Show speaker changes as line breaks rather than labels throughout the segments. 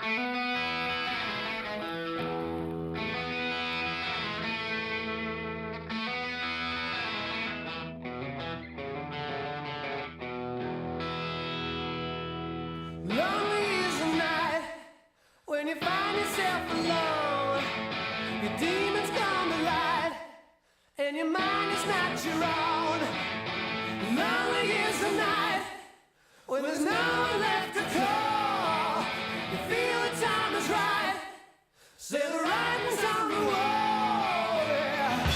Lonely is the night when you find yourself alone. Your demons come to light, and your mind is not your own. Lonely is the night when there's no one left to call. You feel the time is right, say the writing's on the wall. Yeah.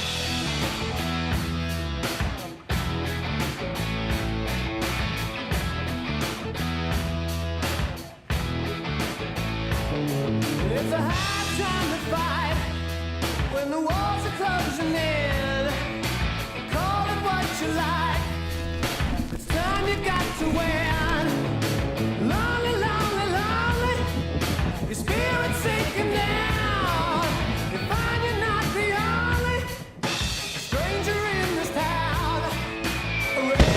It's a hard time to fight when the walls are closing in. Call it what you like, it's time you got to win. Lonely, lonely, lonely, your spirit's sinking down. You find you're not the only stranger in this town. Red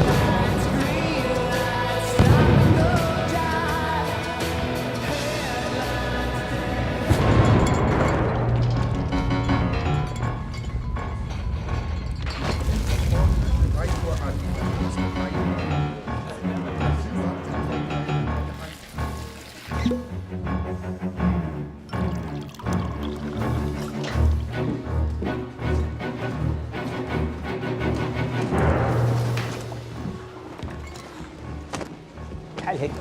lights, green lights, stop and go jive.
تعال هيك.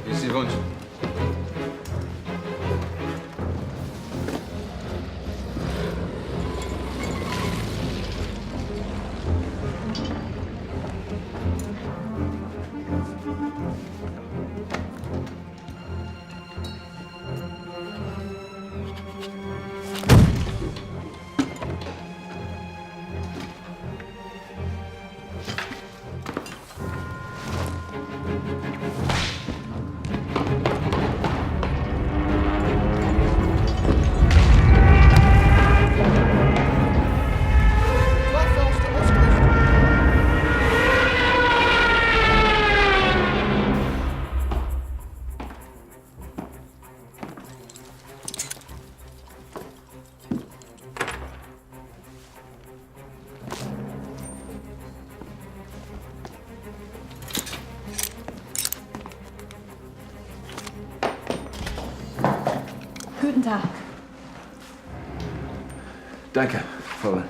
Jeśli bądź.
Guten Tag.
Danke, Fräulein.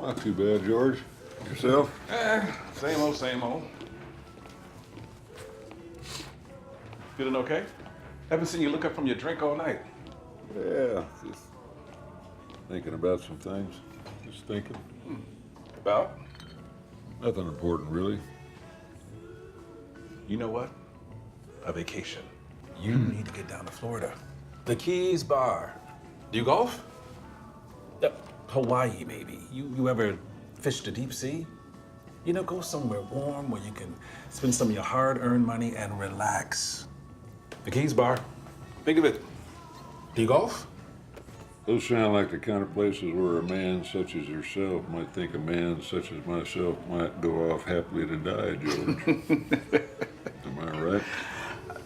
Not too bad, George. Yourself?
Same old, same old. Feeling okay? Haven't seen you look up from your drink all night.
Yeah, just thinking about some things. Just thinking.
About?
Nothing important, really.
You know what? a vacation. You need to get down to Florida. The Keys Bar. Do you golf? Hawaii, maybe. You ever fish the deep sea? You know, go somewhere warm where you can spend some of your hard-earned money and relax. The Keys Bar. Think of it. Do you golf?
Those sound like the kind of places where a man such as yourself might think a man such as myself might go off happily to die, George. Am I right?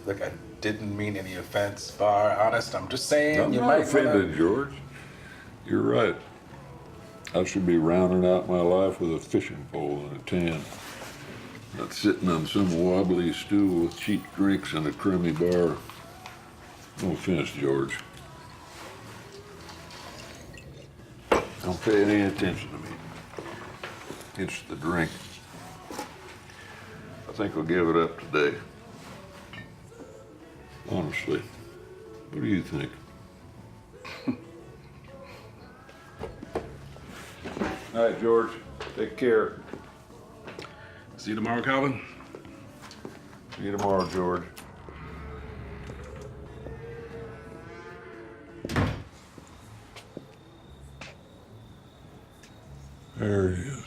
Look, I didn't mean any offense, Bar. Honest, I'm just saying
I'm
you
not
might
offended, George. You're right. I should be rounding out my life with a fishing pole and a tan. Not sitting on some wobbly stool with cheap drinks and a crummy bar. No offense, George. Don't pay any attention to me. It's the drink. I think I'll give it up today. Honestly, what do you think? All right, George. Take care.
See you tomorrow, Calvin.
See you tomorrow, George. There he is.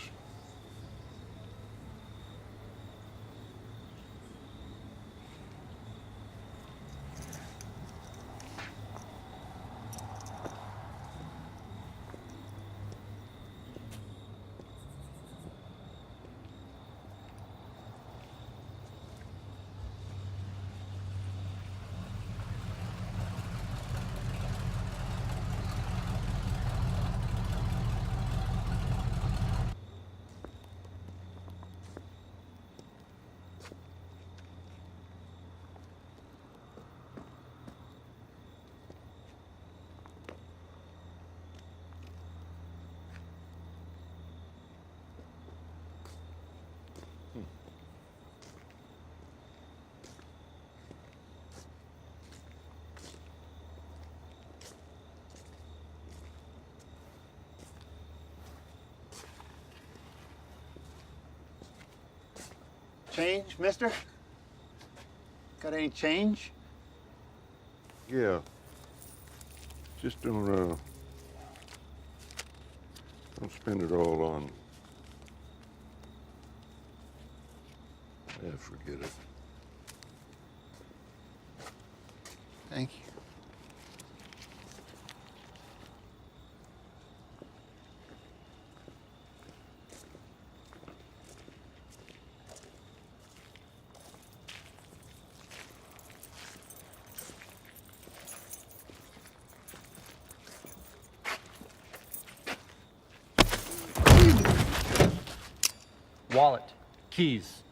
Change, mister? Got any change?
Yeah. Just don't spend it all on. Yeah, forget it.
Thank you.
Wallet, keys.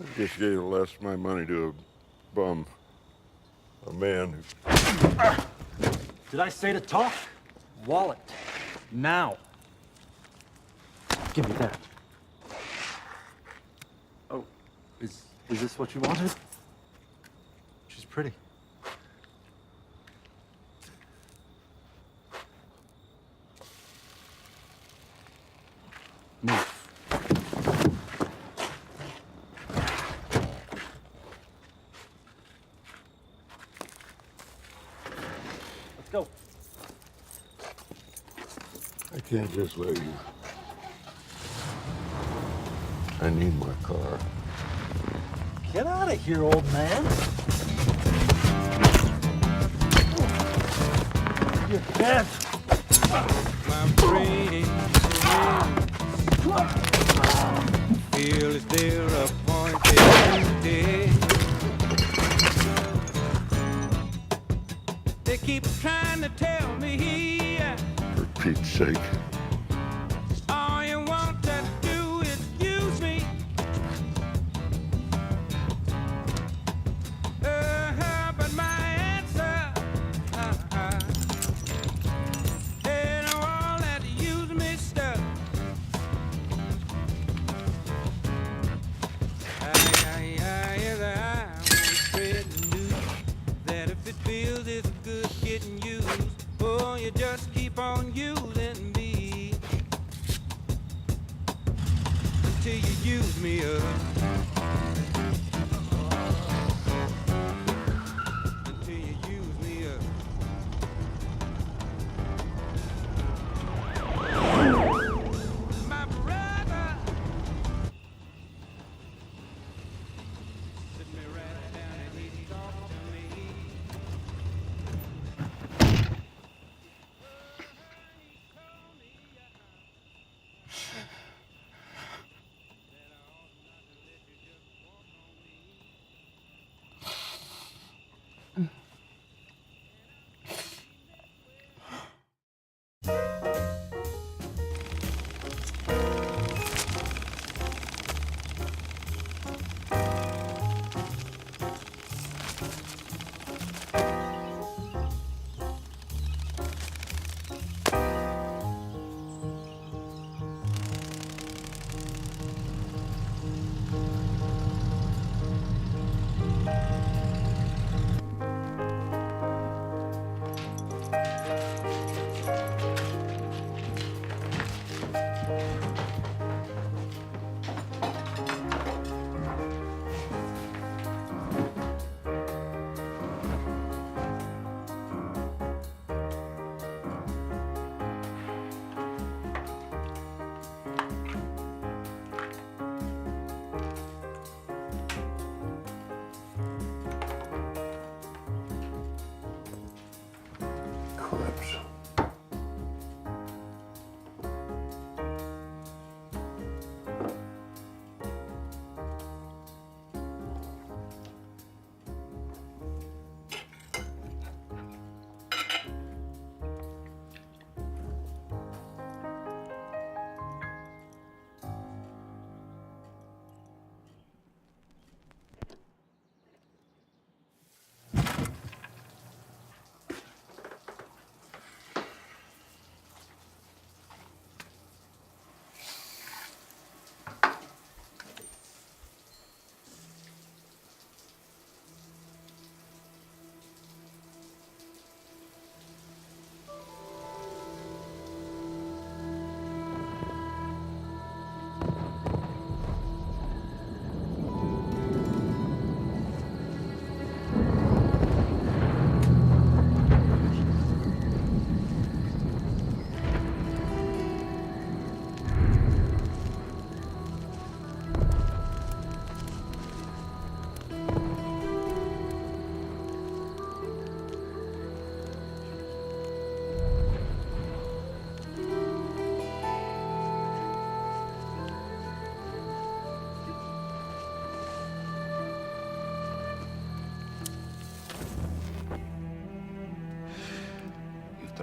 I just gave the last of my money to a bum. A man who...
Did I say to talk? Wallet, now. Give me that. Oh, is this what you wanted? She's pretty. Move. Let's go.
I can't just let you. I need my car.
Get out of here, old man. Your head.
My brain feel is there appointed day. They keep trying to tell me
For Pete's sake.
all you want to do is use me. But my answer ain't all that use me stuff. I won't spread the news that if it feels it's good getting used, oh, you just keep on using me.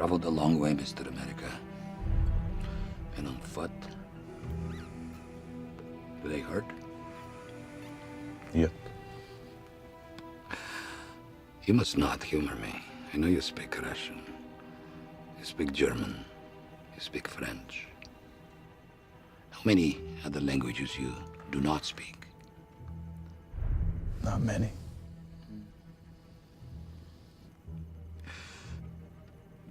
traveled a long way, Mr. America. And on foot. Do they hurt?
Yep.
You must not humor me. I know you speak Russian. You speak German. You speak French. How many other languages you do not speak?
Not many.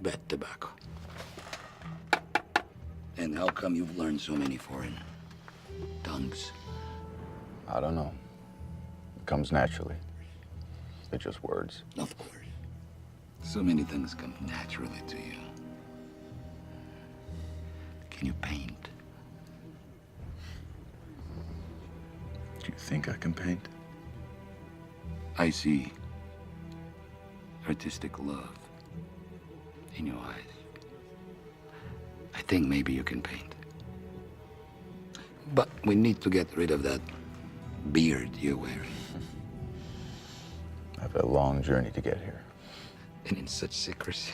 Bad tobacco. And how come you've learned so many foreign tongues?
I don't know. It comes naturally. They're just words.
Of course. So many things come naturally to you. Can you paint?
Do you think I can paint?
I see artistic love in your eyes. I think maybe you can paint. But we need to get rid of that beard you're wearing.
I've had a long journey to get here.
And in such secrecy.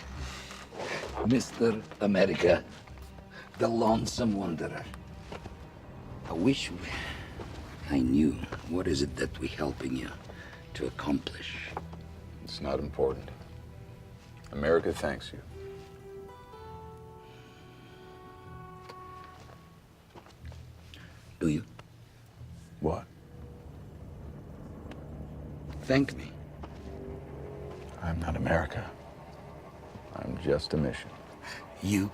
Mr. America, the lonesome wanderer. I wish I knew what is it that we're helping you to accomplish.
It's not important. America thanks you.
Do you?
What?
Thank me.
I'm not America. I'm just a mission.
You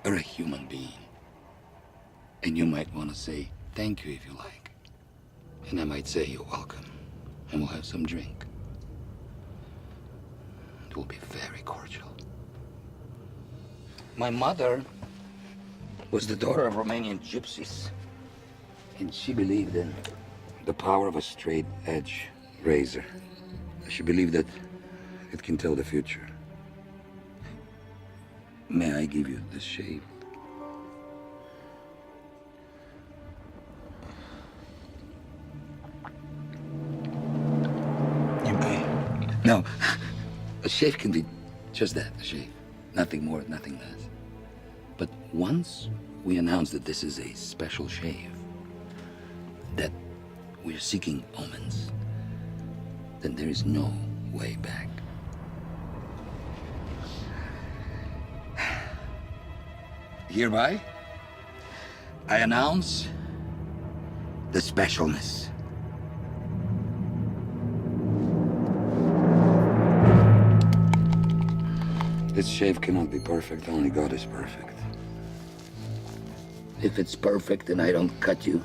are a human being. And you might want to say thank you if you like. And I might say you're welcome. And we'll have some drink. It will be very cordial. My mother was the daughter of Romanian gypsies. And she believed in the power of a straight edge razor. She believed that it can tell the future. May I give you this shave?
You may.
No, a shave can be just that, a shave. Nothing more, nothing less. But once we announce that this is a special shave, that we're seeking omens, then there is no way back. Hereby, I announce the specialness. This shave cannot be perfect, only God is perfect. If it's perfect and I don't cut you,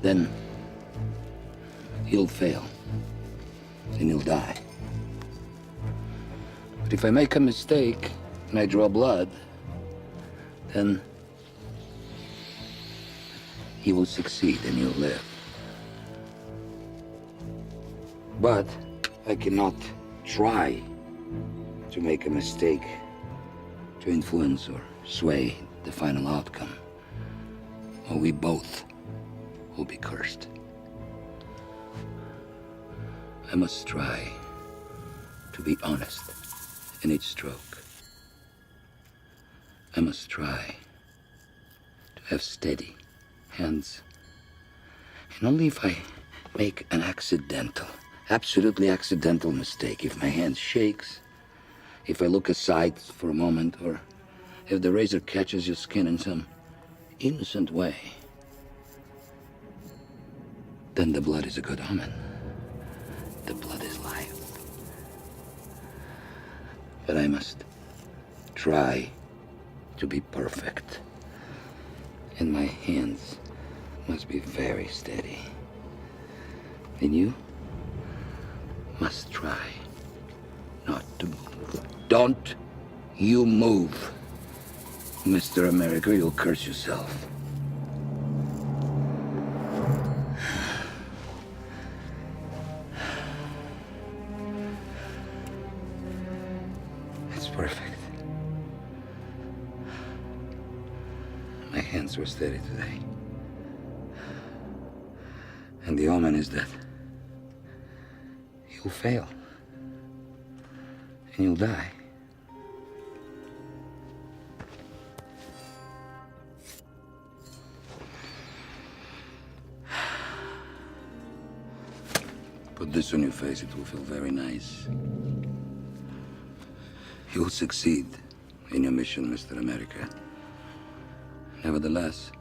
then you'll fail and you'll die. But if I make a mistake and I draw blood, then he will succeed and you'll live. But I cannot try to make a mistake to influence or sway the final outcome, or we both will be cursed. I must try to be honest in each stroke. I must try to have steady hands. And only if I make an absolutely accidental mistake, if my hand shakes, if I look aside for a moment, or if the razor catches your skin in some innocent way, then the blood is a good omen. The blood is life. But I must try to be perfect. And my hands must be very steady. And you must try not to move. Don't you move, Mr. America, you'll curse yourself. It's perfect. My hands were steady today. And the omen is that you'll fail. and you'll die. Put this on your face, it will feel very nice. You will succeed in your mission, Mr. America. Nevertheless,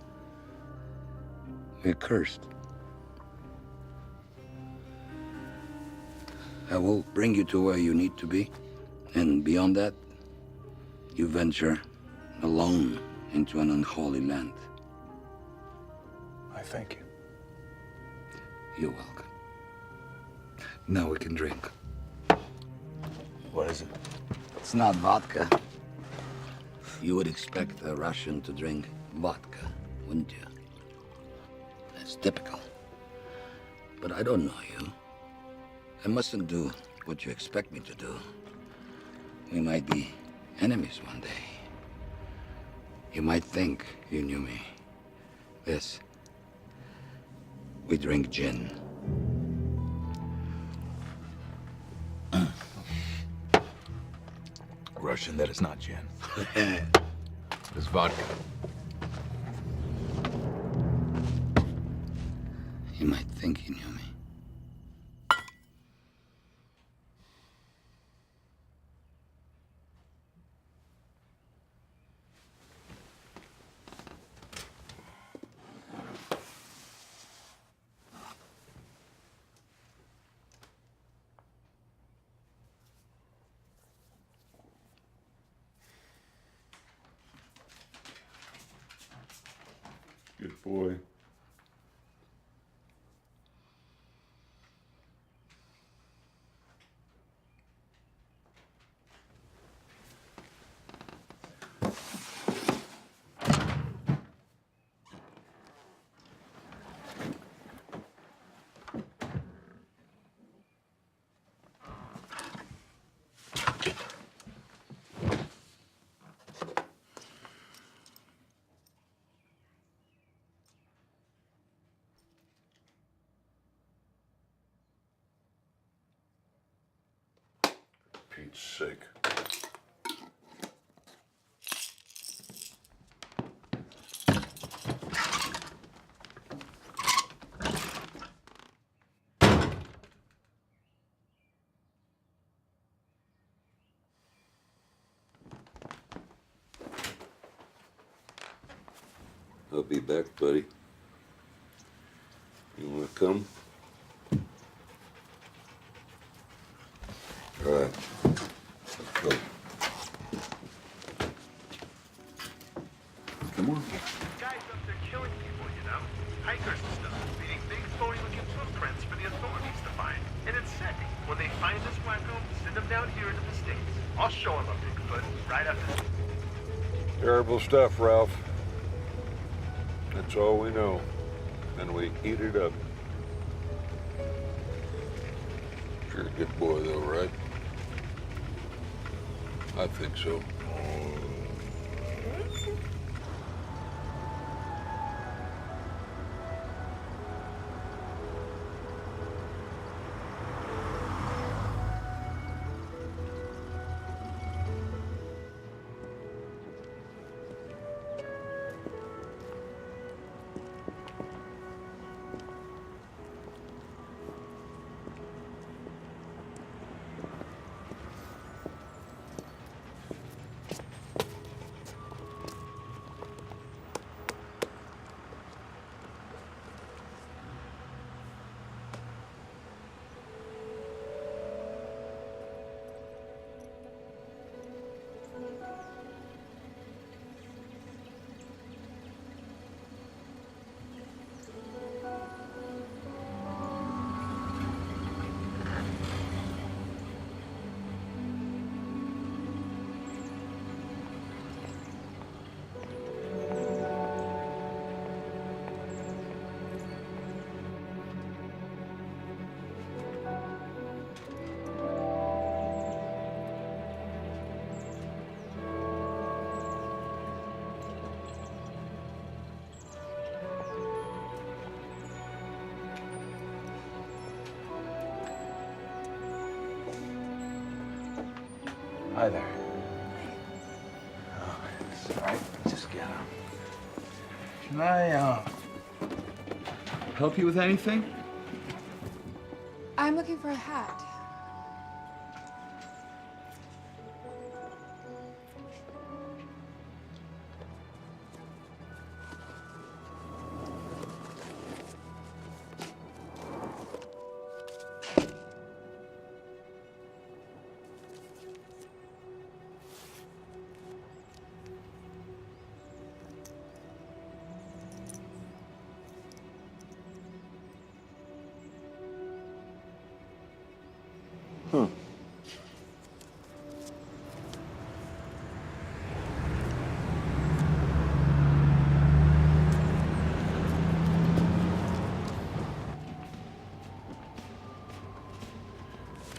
we're cursed. I will bring you to where you need to be, and beyond that, you venture alone into an unholy land.
I thank you.
You're welcome. Now we can drink.
What is it?
It's not vodka. You would expect a Russian to drink vodka, wouldn't you? That's typical. But I don't know you. I mustn't do what you expect me to do. We might be enemies one day. You might think you knew me. This. We drink gin.
Russian, that is not gin. It's vodka.
You might think you knew me.
Good boy. Pete's sake. I'll be back, buddy. You wanna come? All right. Let's go. Come on.
Guys up there killing people, you know? Hikers and stuff, leaving big phony-looking footprints for the authorities to find. And it's sick. When they find this wacko, send them down here into the States. I'll show them a Bigfoot right after.
Terrible stuff, Ralph. That's all we know. And we eat it up. You're a good boy, though, right? I think so.
Hi there. Oh, it's all right. Just get up. Can I, help you with anything?
I'm looking for a hat.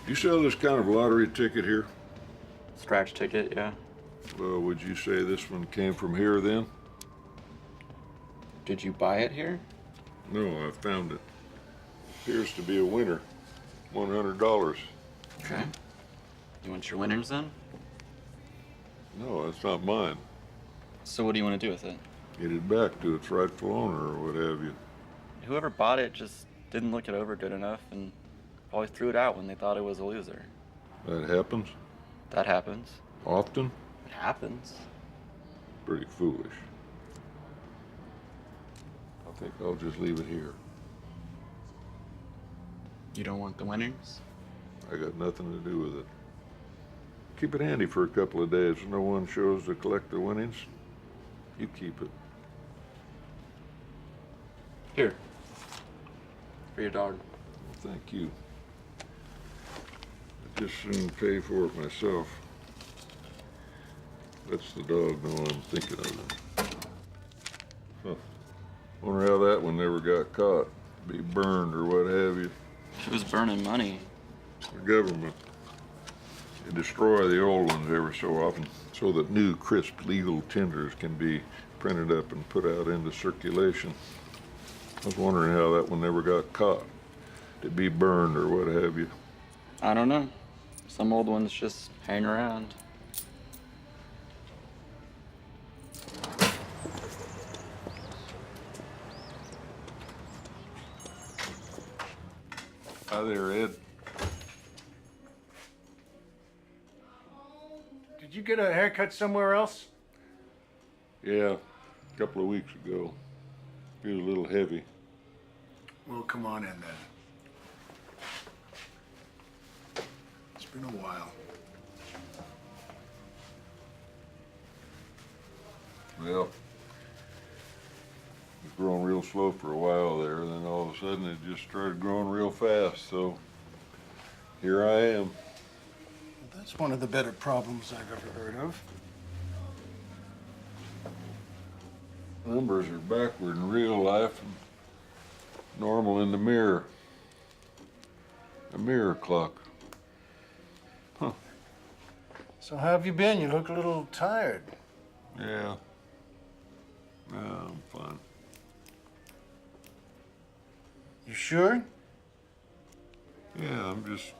You sell this kind of lottery ticket here?
Scratch ticket, yeah.
Well, would you say this one came from here then?
Did you buy it here?
No, I found it. Appears to be a winner. $100.
Okay. You want your winnings then?
No, that's not mine.
So what do you want to do with it?
Get it back to its rightful owner or what have you.
Whoever bought it just didn't look it over good enough and probably threw it out when they thought it was a loser.
That happens?
That happens.
Often?
It happens.
Pretty foolish. I think I'll just leave it here.
You don't want the winnings?
I got nothing to do with it. Keep it handy for a couple of days. If no one shows to collect the winnings, you keep it.
Here. For your dog.
Well, thank you. I'd just soon pay for it myself. Lets the dog know I'm thinking of him. Huh. Wonder how that one never got caught. Be burned or what have you.
Who's burning money?
The government. They destroy the old ones every so often so that new, crisp, legal tenders can be printed up and put out into circulation. I was wondering how that one never got caught. To be burned or what have you.
I don't know. Some old ones just hang around.
Hi there, Ed.
Did you get a haircut somewhere else?
Yeah, a couple of weeks ago. Feels a little heavy.
Well, come on in then. It's been a while.
Well, it's growing real slow for a while there, then all of a sudden it just started growing real fast, so here I am.
Well, that's one of the better problems I've ever heard of.
Numbers are backward in real life and normal in the mirror. A mirror clock. Huh.
So how have you been? You look a little tired.
Yeah. No, I'm fine.
You sure?
Yeah, I'm just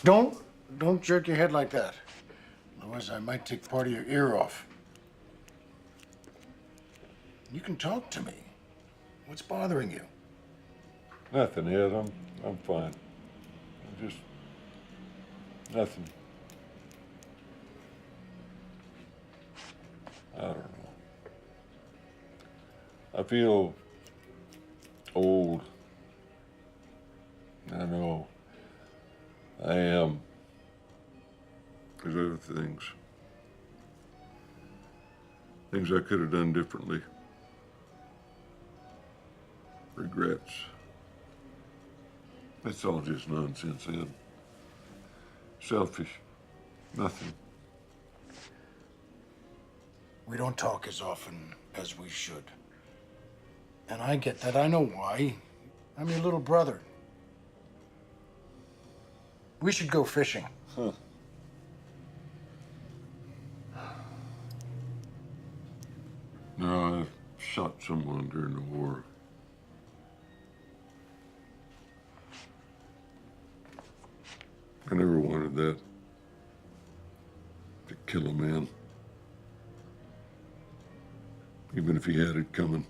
Don't jerk your head like that. Otherwise, I might take part of your ear off. You can talk to me. What's bothering you?
nothing, Ed. I'm fine. I'm just nothing. I don't know. I feel old. I know. I am. There's other things. Things I could have done differently. Regrets. It's all just nonsense, Ed. Selfish. Nothing.
We don't talk as often as we should. And I get that. I know why. I'm your little brother. We should go fishing.
Huh. No, I shot someone during the war. wanted that. To kill a man. Even if he had it coming.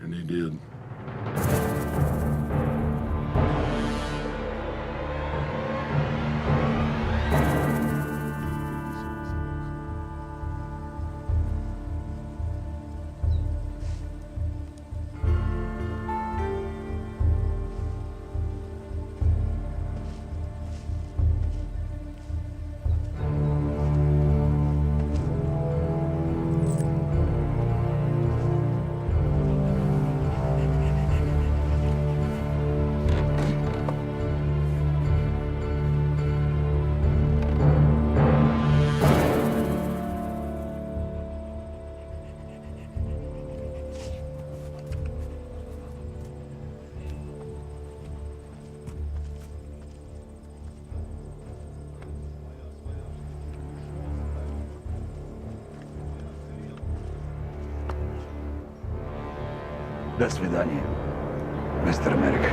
And he did.
До свидания, мистер Америка.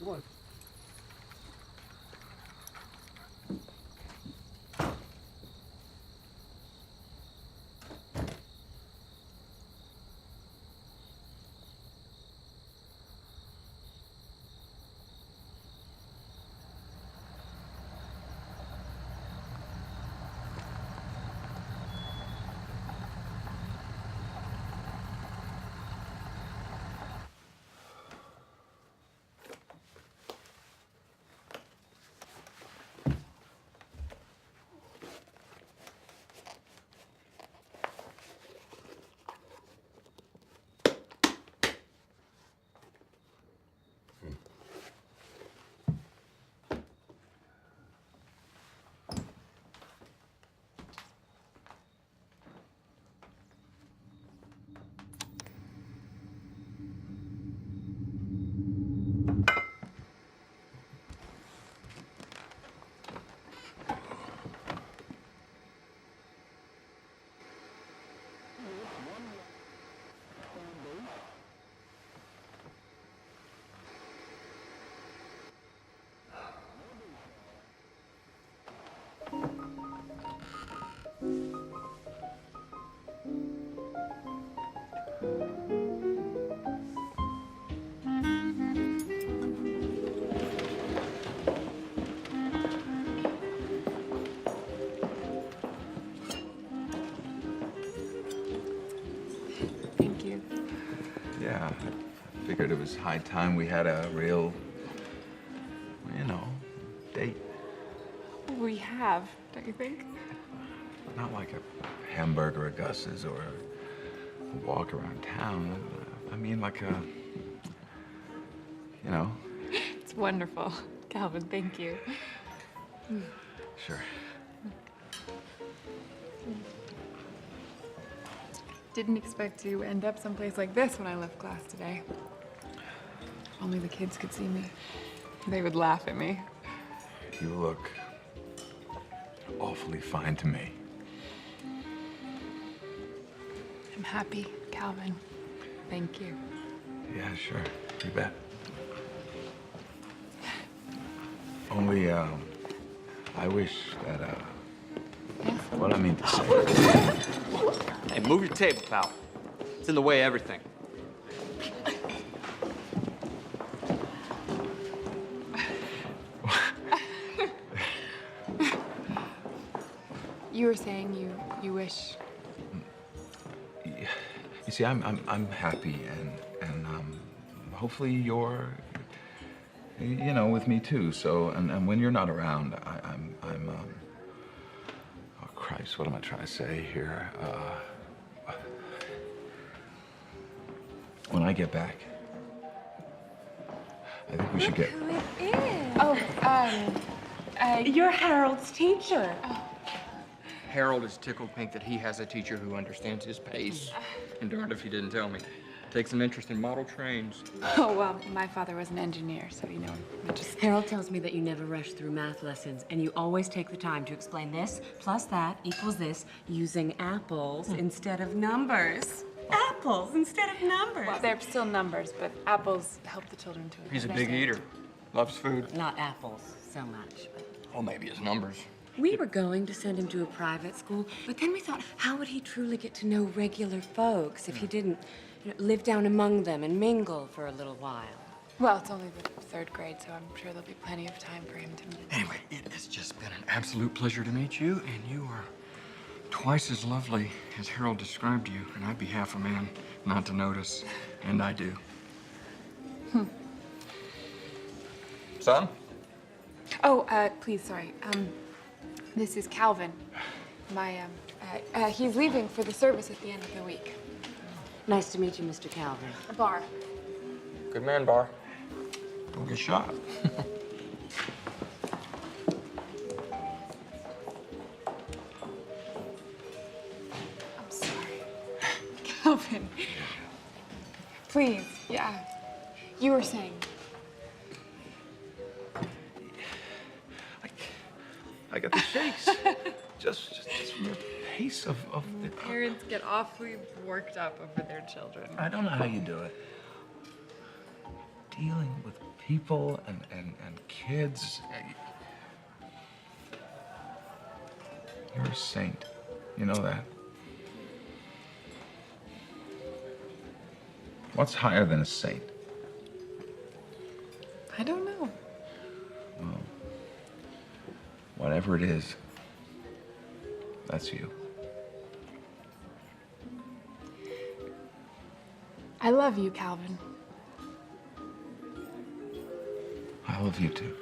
on.
Thank you.
Yeah, I figured it was high time we had a real, you know, date.
We have, don't you think?
Not like a hamburger at Gus's or a walk around town. I mean like a, you know.
It's wonderful. Calvin, thank you.
Sure.
Didn't expect to end up someplace like this when I left class today. If only the kids could see me. They would laugh at me.
You look awfully fine to me.
I'm happy, Calvin. Thank you.
Yeah, sure. You bet. Only, I wish that, what I mean to say.
Hey, move your table, pal. It's in the way of everything.
You were saying you wish.
You see, I'm happy, and hopefully you're, you know, with me too. So, and when you're not around, I'm oh Christ, what am I trying to say here? When I get back, I think we should get.
Who it is? Oh,
You're Harold's teacher.
Harold is tickled pink that he has a teacher who understands his pace. And darned if he didn't tell me. Takes an interest in model trains.
Oh, well, my father was an engineer, so, you know, it just...
Harold tells me that you never rush through math lessons, and you always take the time to explain this plus that equals this using apples instead of numbers. Apples instead of numbers.
Well, they're still numbers, but apples help the children to
He's a big
understand.
eater. Loves food.
Not apples so much, but...
Well, maybe his numbers.
We were going to send him to a private school, but then we thought, how would he truly get to know regular folks if he didn't live down among them and mingle for a little while?
Well, it's only the 3rd grade, so I'm sure there'll be plenty of time for him to...
Anyway, it has just been an absolute pleasure to meet you, and you are twice as lovely as Harold described you, and I'd be half a man not to notice, and I do. Son?
Oh, please, sorry. This is Calvin. He's leaving for the service at the end of the week.
Nice to meet you, Mr. Calvin.
Bar.
Good man, Bar. Don't get shot.
I'm sorry. Calvin. Please, yeah. You were saying.
I got the shakes. just from the pace of the...
Parents get awfully worked up over their children.
I don't know how you do it. Dealing with people and kids. You're a saint. You know that? What's higher than a saint?
I don't know.
Well, whatever it is, that's you.
I love you, Calvin.
I love you too.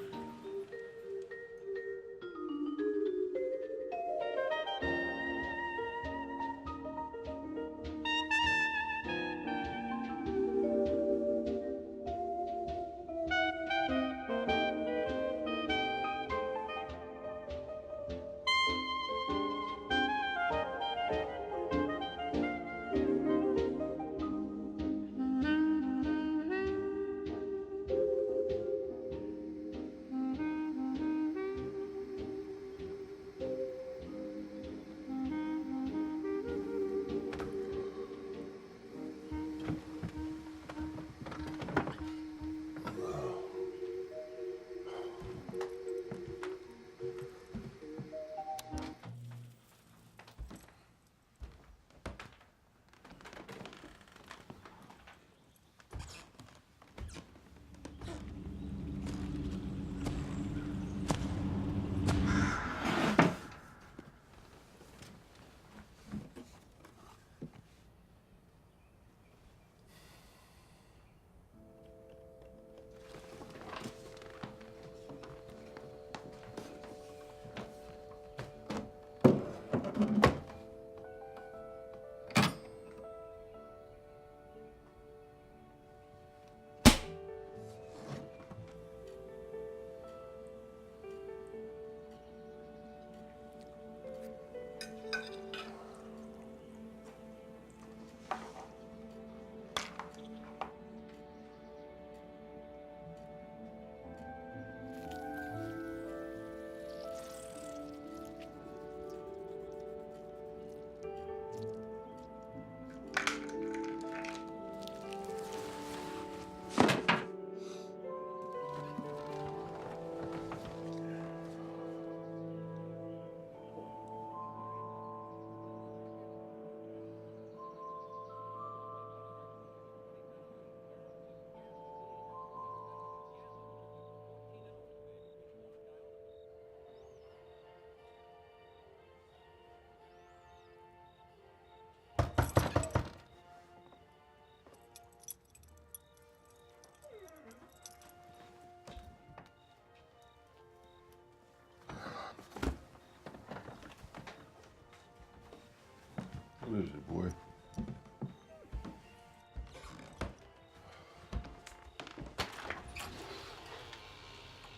What is it, boy?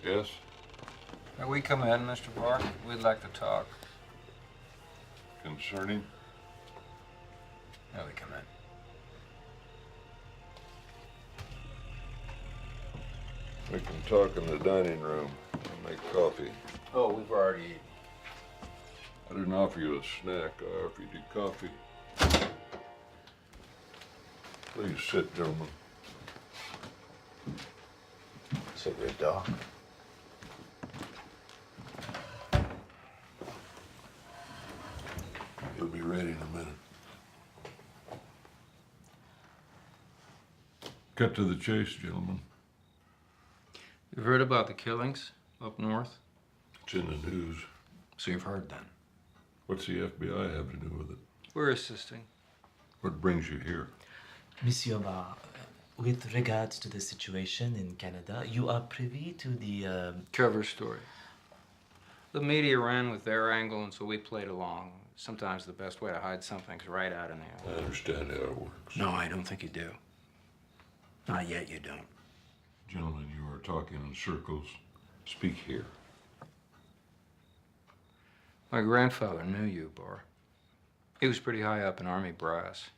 Yes?
May we come in, Mr. Barr? We'd like to talk.
Concerning?
May we come in?
We can talk in the dining room and make coffee.
Oh, we've already eaten.
I didn't offer you a snack. I offered you coffee. Please sit, gentlemen.
Sit there, Doc.
You'll be ready in a minute. Cut to the chase, gentlemen.
You've heard about the killings up north?
It's in the news.
So you've heard then?
What's the FBI have to do with it?
We're assisting.
What brings you here?
Monsieur Barr, with regards to the situation in Canada, you are privy to the
cover story. The media ran with their angle, and so we played along. Sometimes the best way to hide something's right out in the open.
I understand how it works.
No, I don't think you do. Not yet, you don't.
Gentlemen, you are talking in circles. Speak here.
My grandfather knew you, Barr. He was pretty high up in Army brass.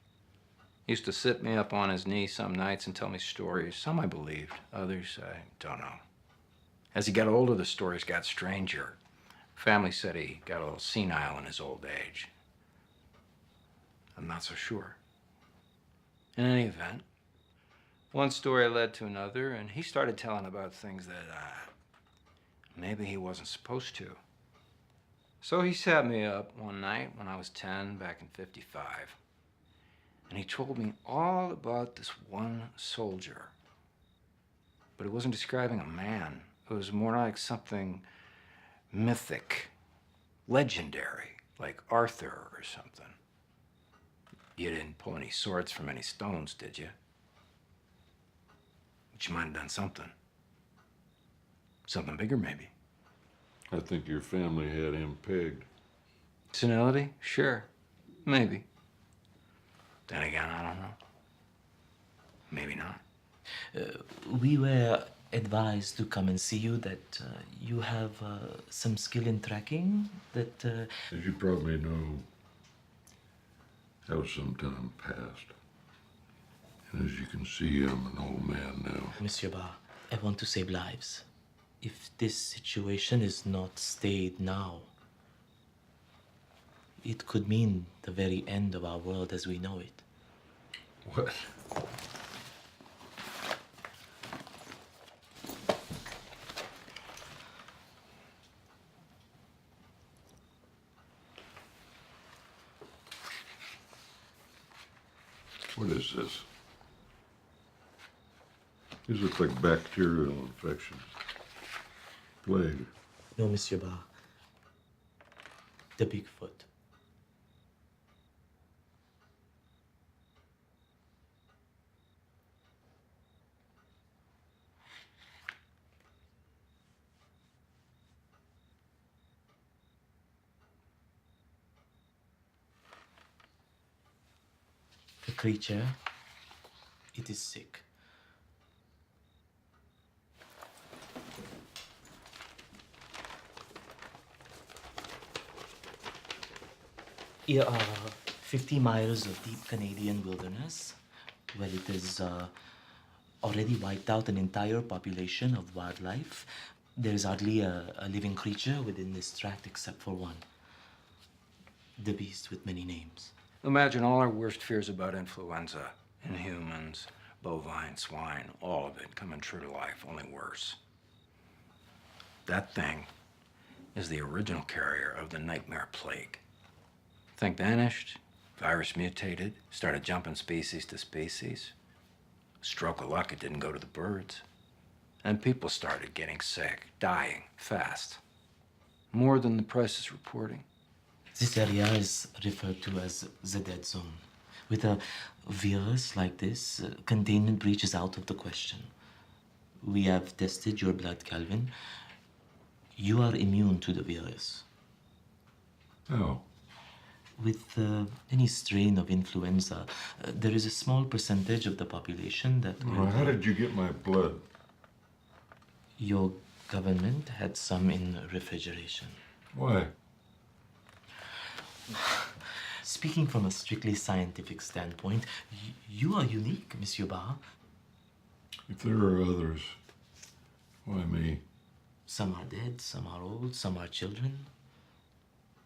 He used to sit me up on his knee some nights and tell me stories. Some I believed, others I don't know. As he got older, the stories got stranger. Family said he got a little senile in his old age. I'm not so sure. In any event, One story led to another, and he started telling about things that maybe he wasn't supposed to. So he sat me up one night when I was 10, back in '55. And he told me all about this one soldier. But it wasn't describing a man. It was more like something mythic, legendary, like Arthur or something. You didn't pull any swords from any stones, did you? But you might have done something. Something bigger, maybe.
I think your family had him pegged.
Senility? Sure. Maybe. Then again, I don't know. Maybe not.
We were advised to come and see you that you have some skill in tracking that...
As you probably know, that was some time past. And as you can see, I'm an old man now.
Monsieur Barr, I want to save lives. If this situation is not stayed now, it could mean the very end of our world as we know it.
What? What is this? These look like bacterial infections. Plague.
No, Monsieur Barr. The Bigfoot. The creature, it is sick. Here are 50 miles of deep Canadian wilderness, where it has already wiped out an entire population of wildlife. There is hardly a living creature within this tract except for one. The beast with many names.
Imagine all our worst fears about influenza in humans, bovine, swine, all of it coming true to life, only worse. That thing is the original carrier of the nightmare plague. Thing vanished, virus mutated, started jumping species to species. Stroke of luck, it didn't go to the birds. And people started getting sick, dying fast. More than the press is reporting.
This area is referred to as the dead zone. With a virus like this, containment breach is out of the question. We have tested your blood, Calvin. You are immune to the virus.
Oh.
With any strain of influenza, there is a small percentage of the population that will...
Well, how did you get my blood?
Your government had some in refrigeration.
Why?
Speaking from a strictly scientific standpoint, you are unique, Monsieur Barr.
If there are others, why me?
Some are dead, some are old, some are children.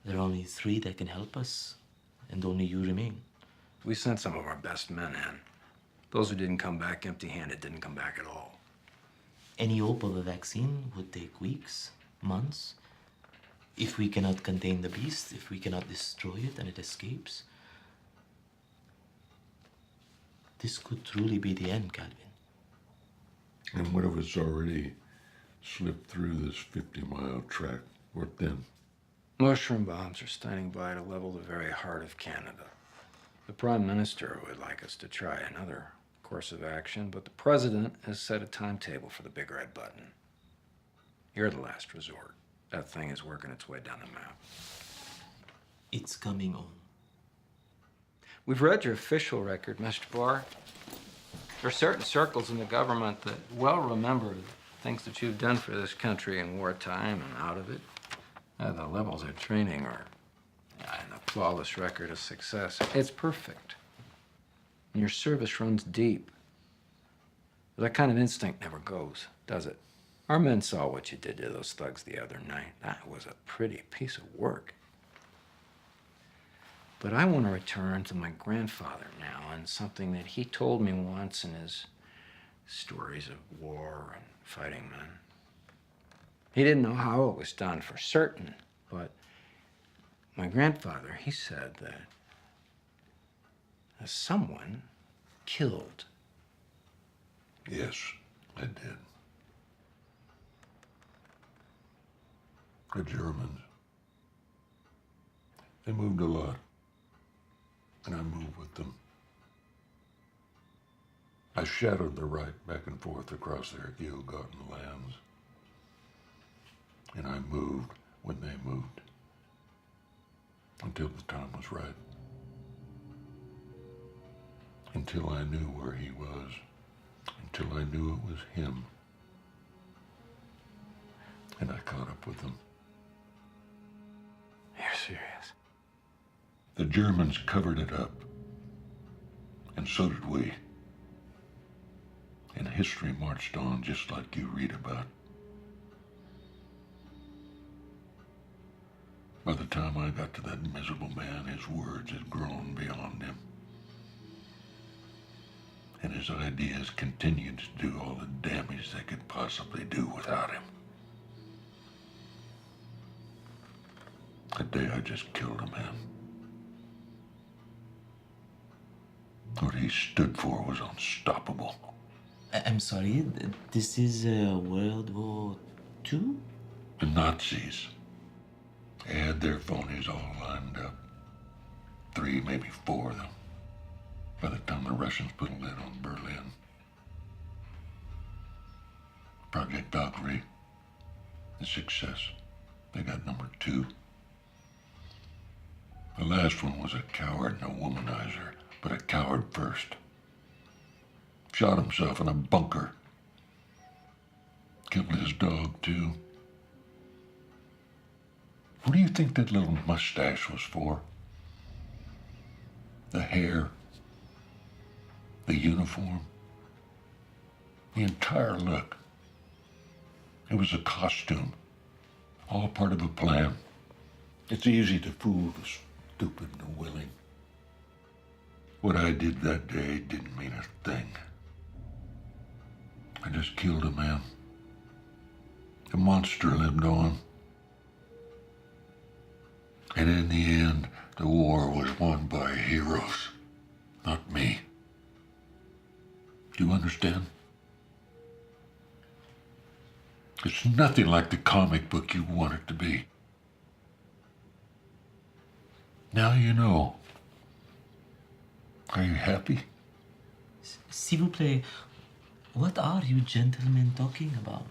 There are only 3 that can help us, and only you remain.
We sent some of our best men in. Those who didn't come back empty-handed didn't come back at all.
Any hope of a vaccine would take weeks, months. If we cannot contain the beast, if we cannot destroy it and it escapes, this could truly be the end, Calvin.
And what if it's already slipped through this 50-mile tract? What then?
Mushroom bombs are standing by to level the very heart of Canada. The Prime Minister would like us to try another course of action, but the President has set a timetable for the big red button. You're the last resort. That thing is working its way down the map.
It's coming on.
We've read your official record, Mr. Barr. There are certain circles in the government that well remember the things that you've done for this country in wartime and out of it. The levels of training are and a flawless record of success. It's perfect. And your service runs deep. But that kind of instinct never goes, does it? Our men saw what you did to those thugs the other night. That was a pretty piece of work. But I want to return to my grandfather now and something that he told me once in his stories of war and fighting men. He didn't know how it was done for certain, but my grandfather, he said that someone killed.
Yes, I did. The Germans. They moved a lot, and I moved with them. I shadowed the right back and forth across their ill-gotten lands. And I moved when they moved, until the time was right. Until I knew where he was, until I knew it was him. And I caught up with him.
You're serious?
The Germans covered it up, and so did we. And history marched on just like you read about. By the time I got to that miserable man, his words had grown beyond him. And his ideas continued to do all the damage they could possibly do without him. That day I just killed a man. What he stood for was unstoppable.
I'm sorry, this is World War II?
The Nazis. They had their phonies all lined up. 3, maybe 4 of them. By the time the Russians put a lid on Berlin. Project Valkyrie, a success. They got number 2. The last one was a coward and a womanizer, but a coward first. Shot himself in a bunker. Killed his dog, too. What do you think that little mustache was for? The hair, the uniform, the entire look. It was a costume, all part of a plan. It's easy to fool the stupid and the willing. What I did that day didn't mean a thing. I just killed a man. The monster lived on. And in the end, the war was won by heroes, not me. Do you understand? It's nothing like the comic book you want it to be. Now you know. Are you happy?
S'il vous plaît, what are you gentlemen talking about?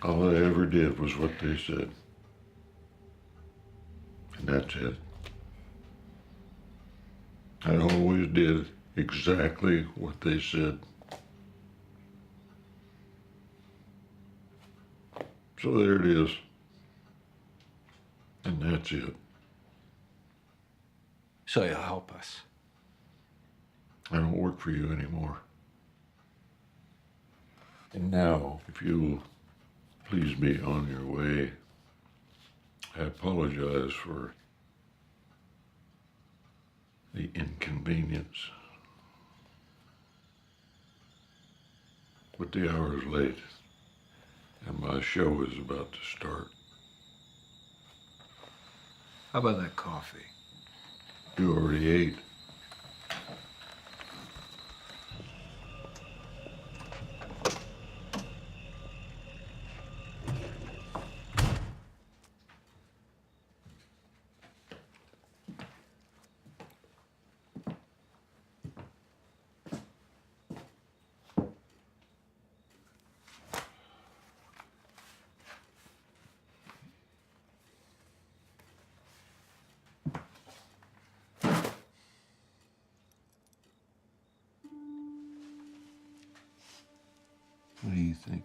All I ever did was what they said. And that's it. I always did exactly what they said. So there it is. And that's it.
So you'll help us.
I don't work for you anymore. And now, if you'll please be on your way, I apologize for the inconvenience. But the hour is late, and my show is about to start.
How about that coffee?
You already ate. What do you think?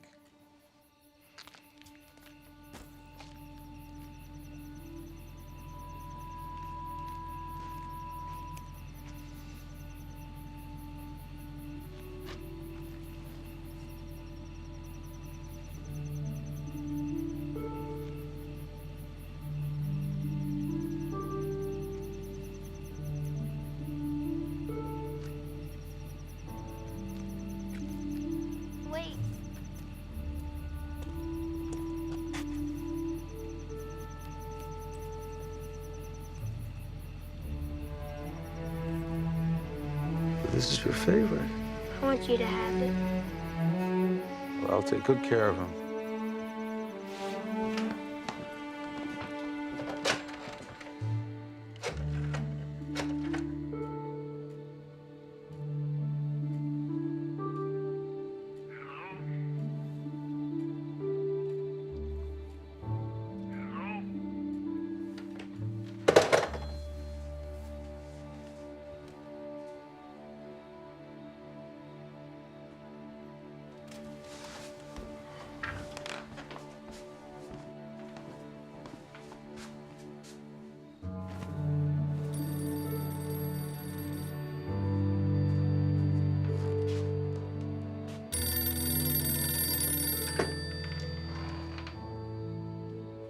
This is your favorite.
I want you to have it.
Well, I'll take good care of him.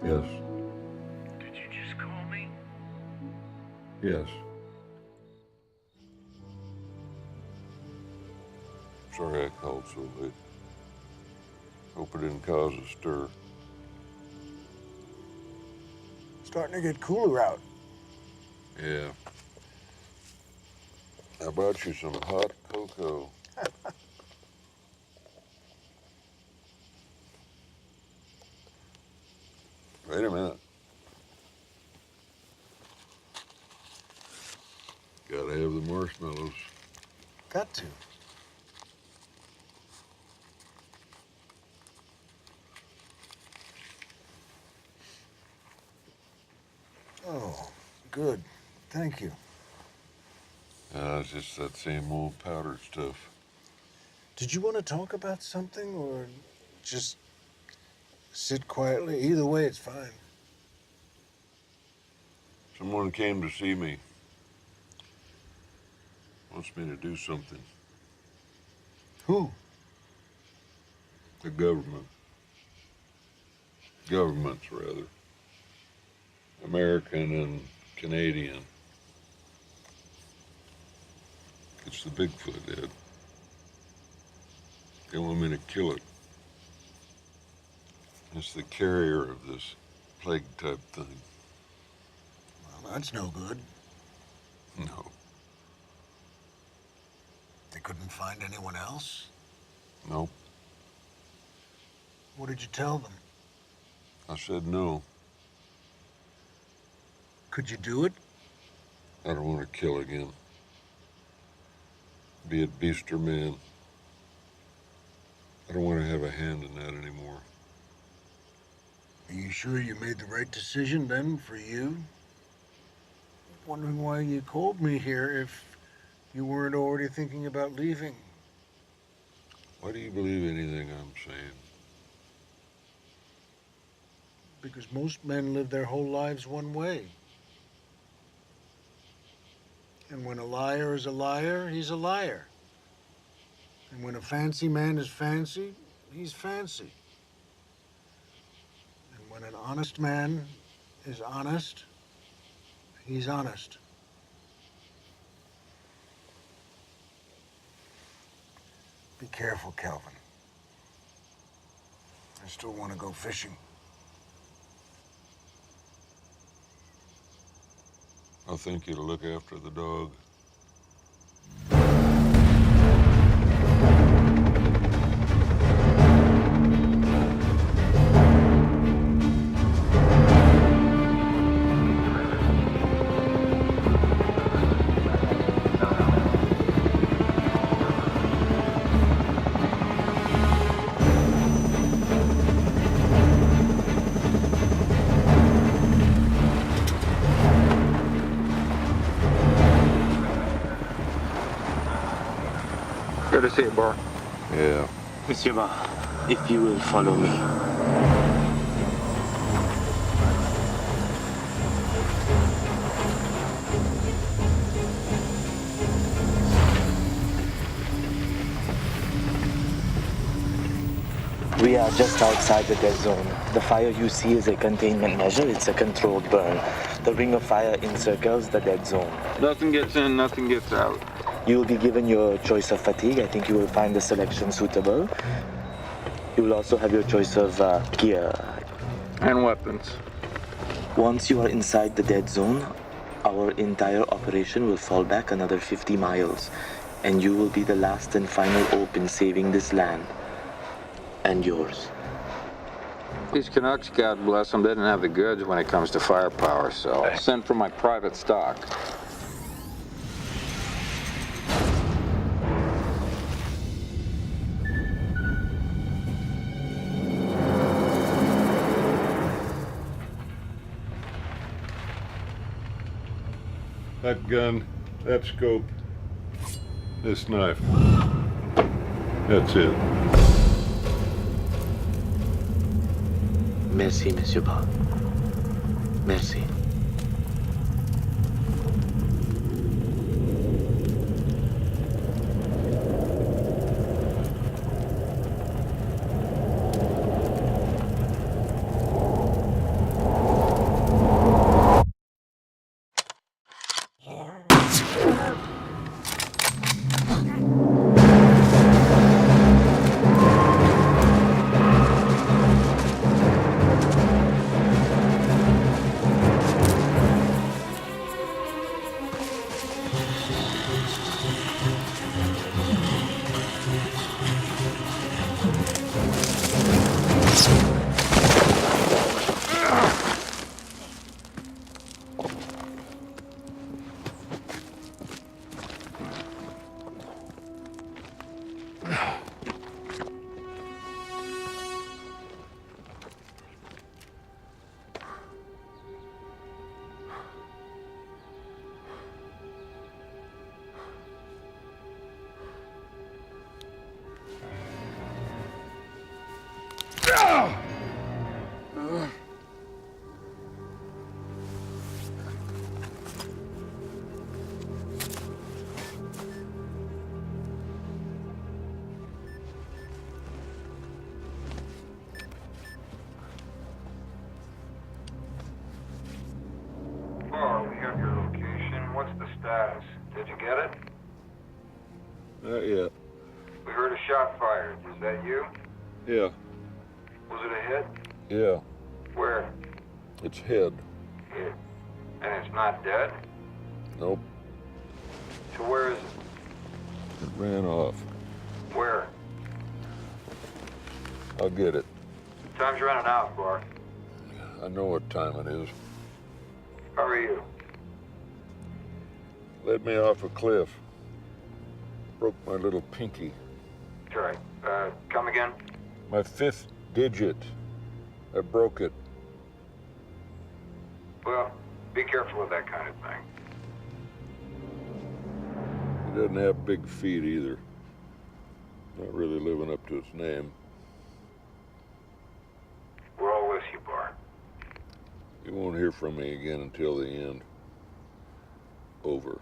Yes.
Did you just call me?
Yes. Sorry I called so late. Hope it didn't cause a stir.
Starting to get cooler out.
Yeah. I brought you some hot cocoa. Wait a minute. Gotta have the marshmallows.
Got to. Oh, good. Thank you.
It's just that same old powder stuff.
Did you want to talk about something or just sit quietly? Either way, it's fine.
Someone came to see me. Wants me to do something.
Who?
The government. Governments, rather. American and Canadian. It's the Bigfoot, Ed. They want me to kill it. It's the carrier of this plague-type thing.
Well, that's no good.
No.
They couldn't find anyone else?
Nope.
What did you tell them?
I said no.
Could you do it?
I don't want to kill again. Be it beast or man. I don't want to have a hand in that anymore.
Are you sure you made the right decision then for you? Wondering why you called me here if you weren't already thinking about leaving.
Why do you believe anything I'm saying?
Because most men live their whole lives one way. And when a liar is a liar, he's a liar. And when a fancy man is fancy, he's fancy. And when an honest man is honest, he's honest. Be careful, Calvin. I still want to go fishing.
I think you to look after the dog.
Good to see you, Bar.
Yeah.
Monsieur Bar, if you will follow me. We are just outside the dead zone. The fire you see is a containment measure. It's a controlled burn. The ring of fire encircles the dead zone.
Nothing gets in, nothing gets out.
You will be given your choice of fatigue. I think you will find the selection suitable. You will also have your choice of gear.
And weapons.
Once you are inside the dead zone, our entire operation will fall back another 50 miles. And you will be the last and final hope in saving this land. And yours.
These Canucks, God bless them, didn't have the goods when it comes to firepower, so I'll send for my private stock.
That gun, that scope, this knife. That's it.
Merci, Monsieur Bond. Merci.
Bar, we have your location. What's the status? Did you get it?
Not yet.
We heard a shot fired. Was that you?
Yeah.
Was it a hit?
Yeah.
Where?
It's head.
Hit. And it's not dead?
Nope.
So where is it?
It ran off.
Where?
I'll get it.
Time's running out, Bar.
I know what time it is.
How are you?
Led me off a cliff. Broke my little pinky.
That's right. Come again?
My 5th digit. I broke it.
Well, be careful with that kind of thing.
He doesn't have big feet either. Not really living up to his name.
We're all with you, Bar.
You won't hear from me again until the end. Over.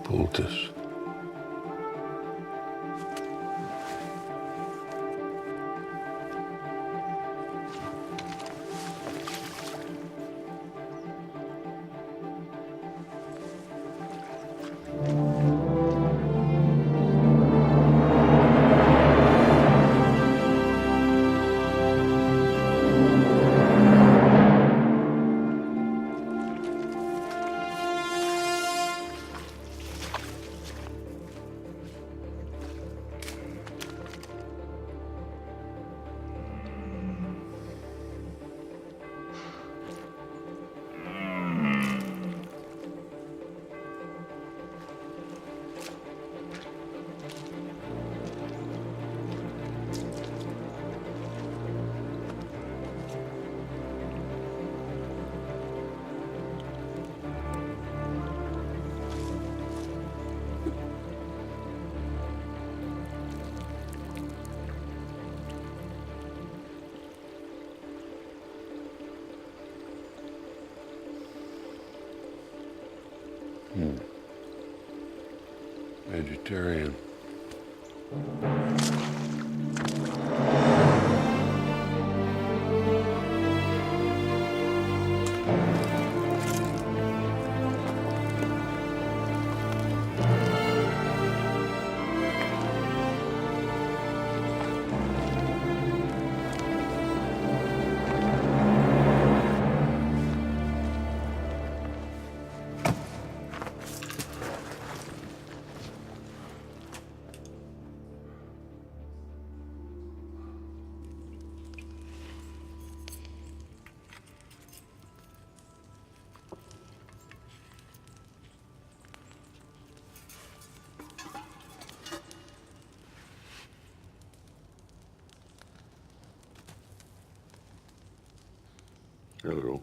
Poultice. Vegetarian. Hello.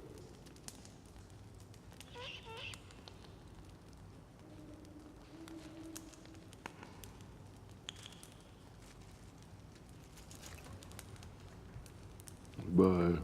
Bye.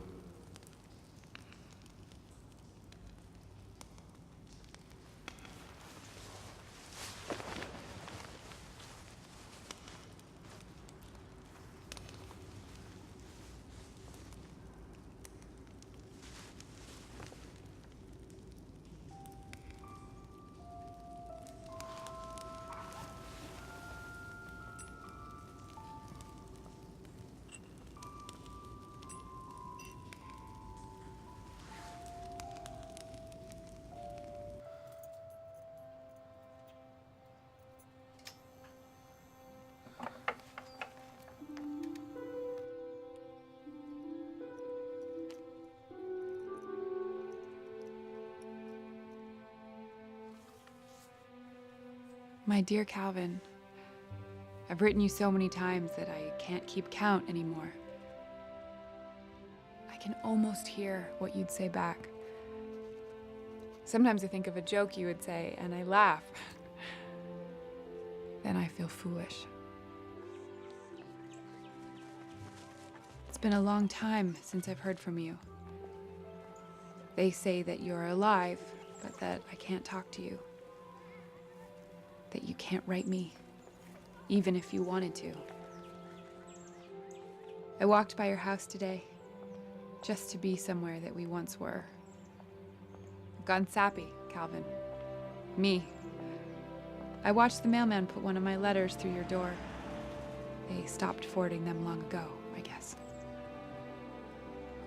My dear Calvin, I've written you so many times that I can't keep count anymore. I can almost hear what you'd say back. Sometimes I think of a joke you would say, and I laugh. Then I feel foolish. It's been a long time since I've heard from you. They say that you're alive, but that I can't talk to you. That you can't write me, even if you wanted to. I walked by your house today, just to be somewhere that we once were. I've gone sappy, Calvin. Me. I watched the mailman put one of my letters through your door. They stopped forwarding them long ago, I guess.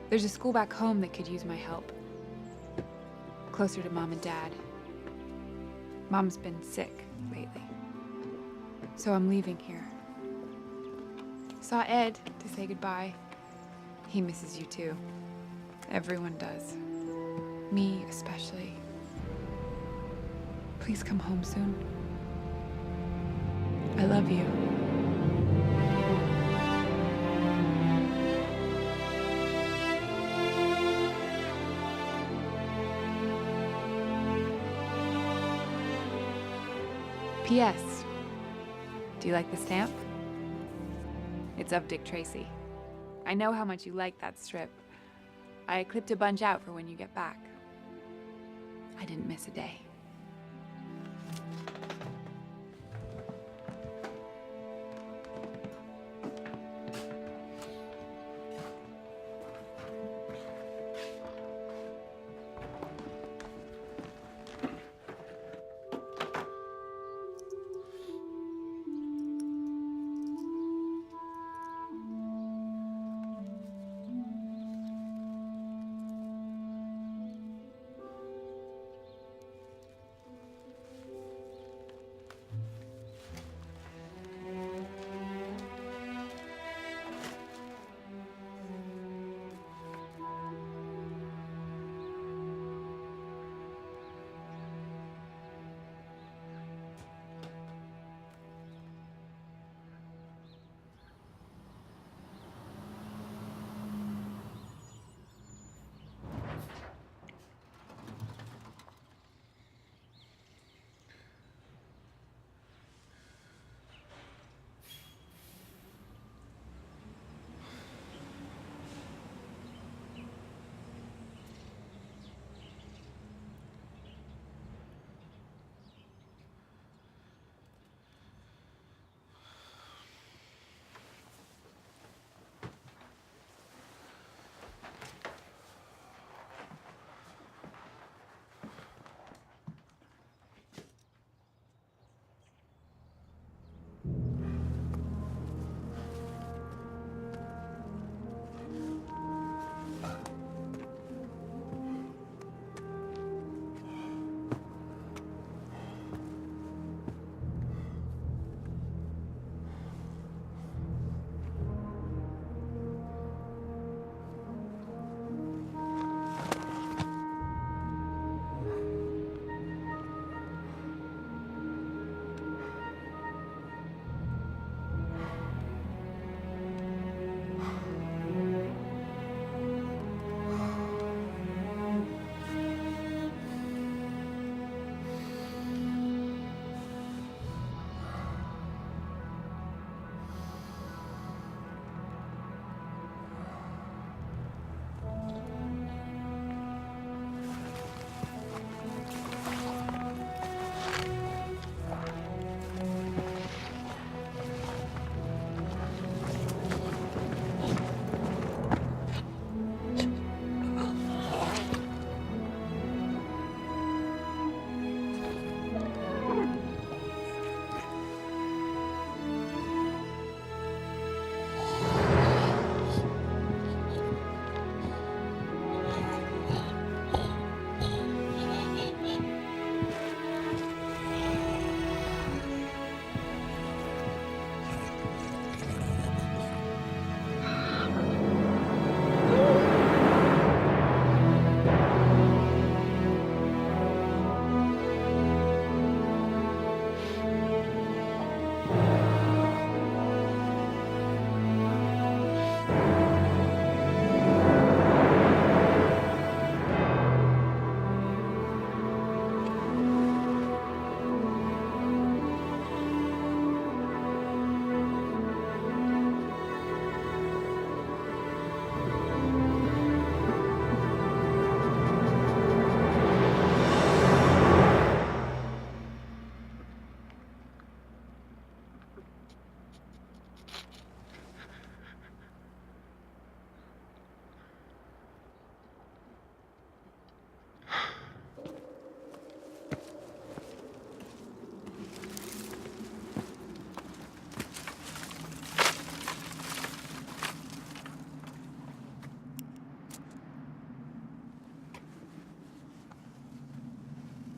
There's a school back home that could use my help. Closer to Mom and Dad. Mom's been sick lately, so I'm leaving here. Saw Ed to say goodbye. He misses you too. Everyone does. Me especially. Please come home soon. I love you. P.S. Do you like the stamp? It's of Dick Tracy. I know how much you like that strip. I clipped a bunch out for when you get back. I didn't miss a day.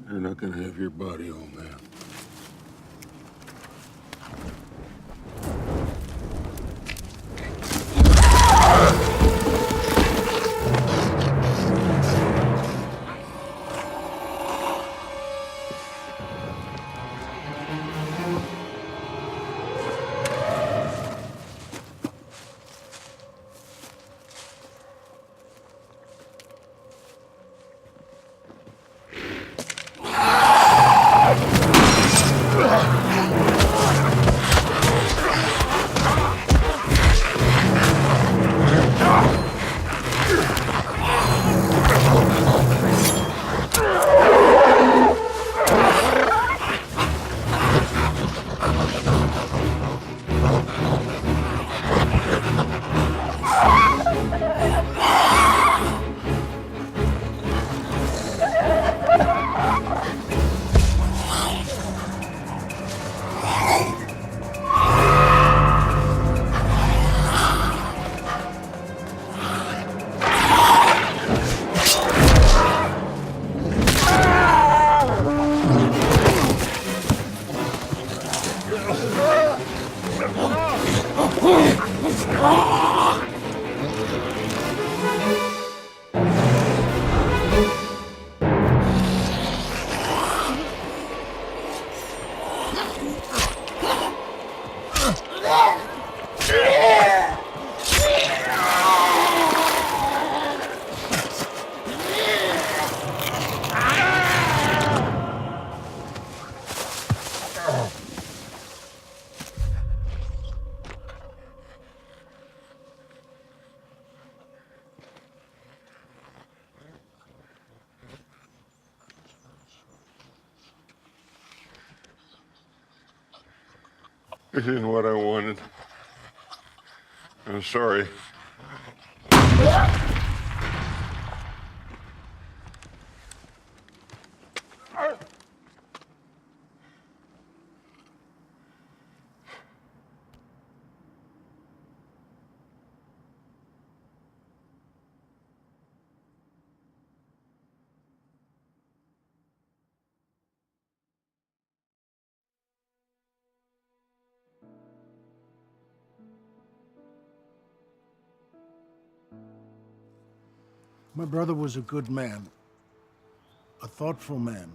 You're not gonna have your body, old man. This isn't what I wanted. I'm sorry.
My brother was a good man, a thoughtful man.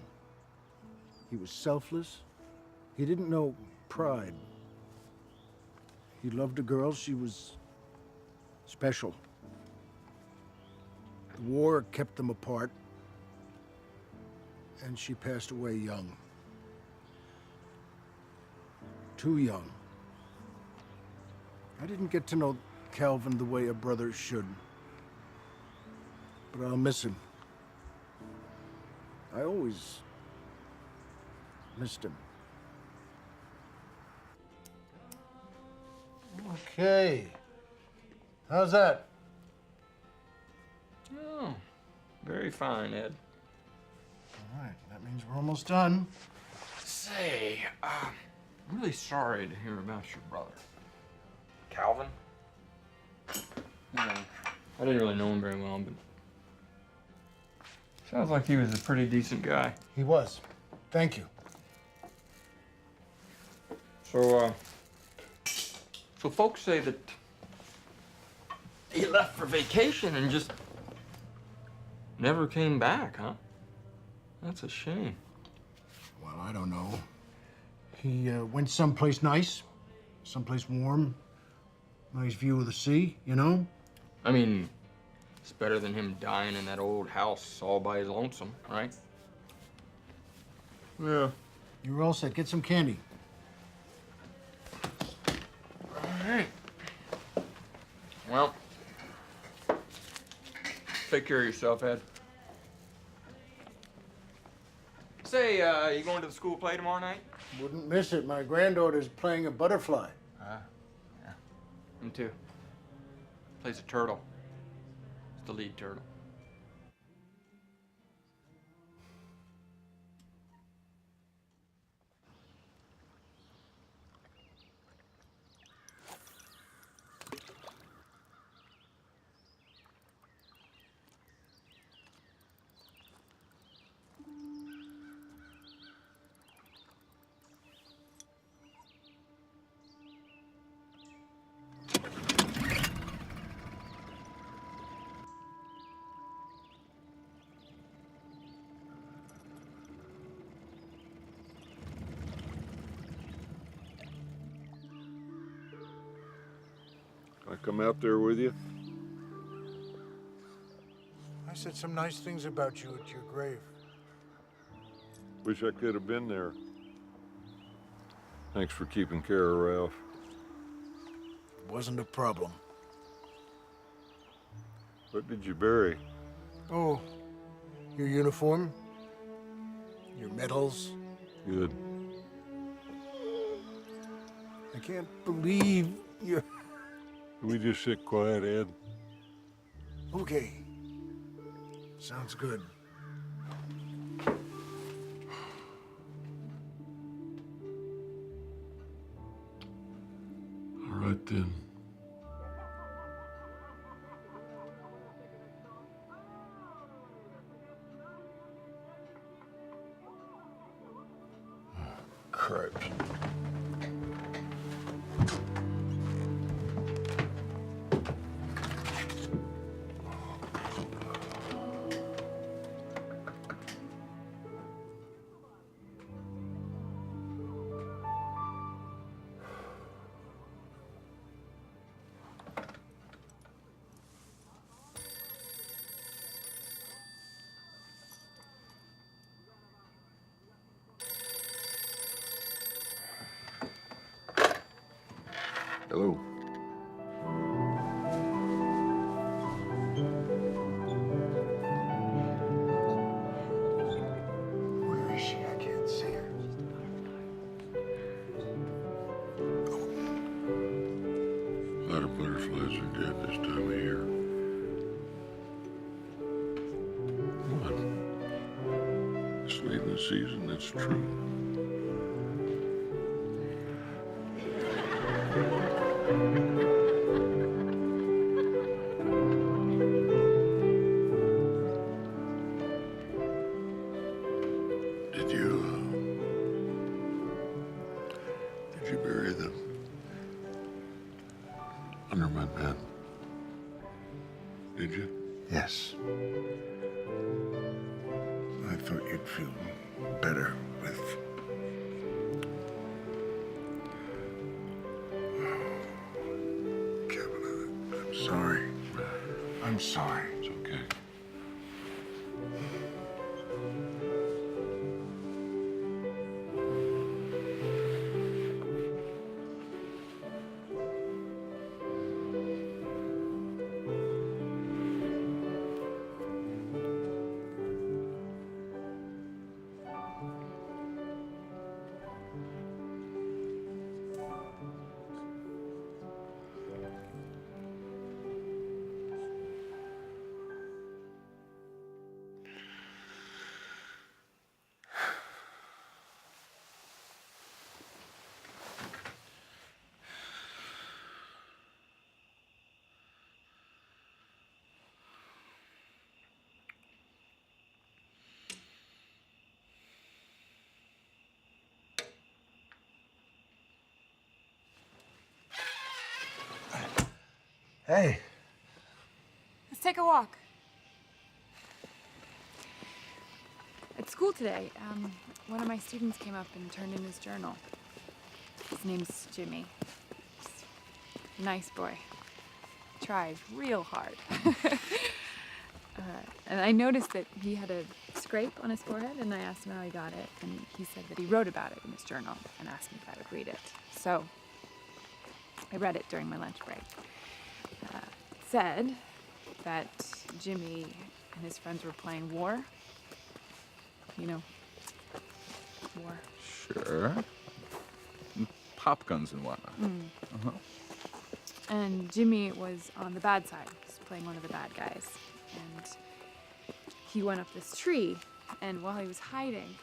He was selfless. He didn't know pride. He loved a girl. She was special. The war kept them apart, and she passed away young. Too young. I didn't get to know Calvin the way a brother should. But I'll miss him. I always missed him. Okay. How's that?
Oh, very fine, Ed.
All right, that means we're almost done.
Say, I'm really sorry to hear about your brother. Calvin? Yeah, I didn't really know him very well, but sounds like he was a pretty decent guy.
He was. Thank you.
So folks say that he left for vacation and just never came back, huh? That's a shame.
Well, I don't know. He went someplace nice, someplace warm, nice view of the sea, you know?
I mean, it's better than him dying in that old house all by his lonesome, right? Yeah.
You're all set. Get some candy.
All right. Well, take care of yourself, Ed. Say, you going to the school play tomorrow night?
Wouldn't miss it. My granddaughter's playing a butterfly.
Yeah. Me too. Plays a turtle. It's the lead turtle.
come out there with you?
I said some nice things about you at your grave.
Wish I could have been there. Thanks for keeping care of Ralph.
It wasn't a problem.
What did you bury?
Oh, your uniform? Your medals?
Good.
I can't believe you're...
Can we just sit quiet, Ed?
Okay. Sounds good.
All right then.
Crap.
Hello.
Where is she? I can't see her.
A lot of butterflies are dead this time of year. What? It's late in the season, that's true. Did you bury them under my bed? Did you?
Yes. I thought you'd feel better with... Kevin, I'm sorry. I'm sorry.
It's okay.
Hey.
Let's take a walk. At school today, one of my students came up and turned in his journal. His name's Jimmy. Nice boy. Tried real hard. And I noticed that he had a scrape on his forehead, and I asked him how he got it, and he said that he wrote about it in his journal and asked me if I would read it. So I read it during my lunch break. It said that Jimmy and his friends were playing war. You know, war.
Sure. Pop guns and whatnot. Uh-huh.
And Jimmy was on the bad side. He was playing one of the bad guys. And he went up this tree, and while he was hiding,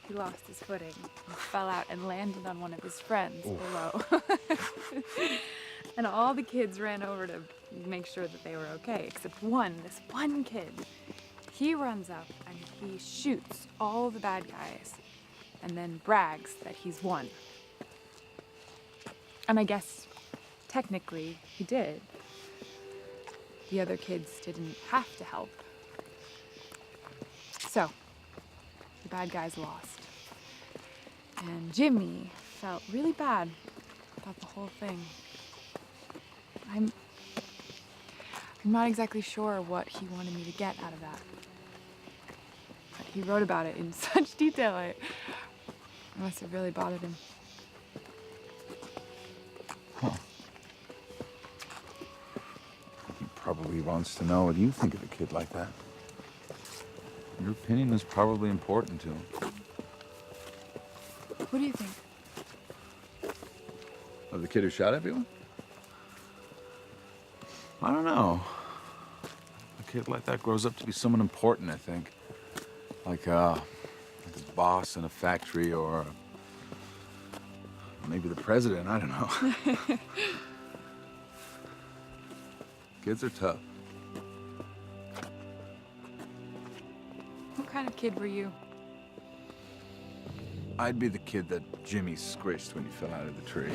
he lost his footing and fell out and landed on one of his friends below. And all the kids ran over to make sure that they were okay, except this one kid. He runs up and he shoots all the bad guys and then brags that he's won. And I guess technically he did. The other kids didn't have to help. So, the bad guys lost. And Jimmy felt really bad about the whole thing. I'm not exactly sure what he wanted me to get out of that. But he wrote about it in such detail, it must have really bothered him.
Huh. He probably wants to know what you think of a kid like that. Your opinion is probably important to him.
What do you think?
Of the kid who shot everyone? I don't know. A kid like that grows up to be someone important, I think. Like a boss in a factory or maybe the president, I don't know. Kids are tough.
What kind of kid were you?
I'd be the kid that Jimmy squished when he fell out of the tree.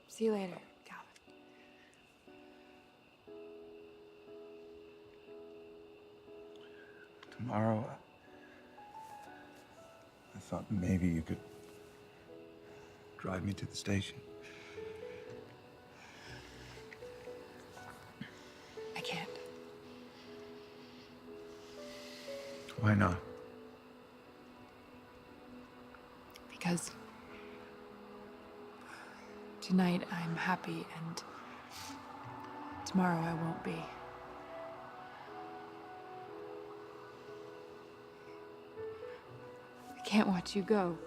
See you later, Calvin.
Tomorrow, I thought maybe you could drive me to the station.
I can't.
Why not?
Because tonight I'm happy and tomorrow I won't be. I can't watch you go.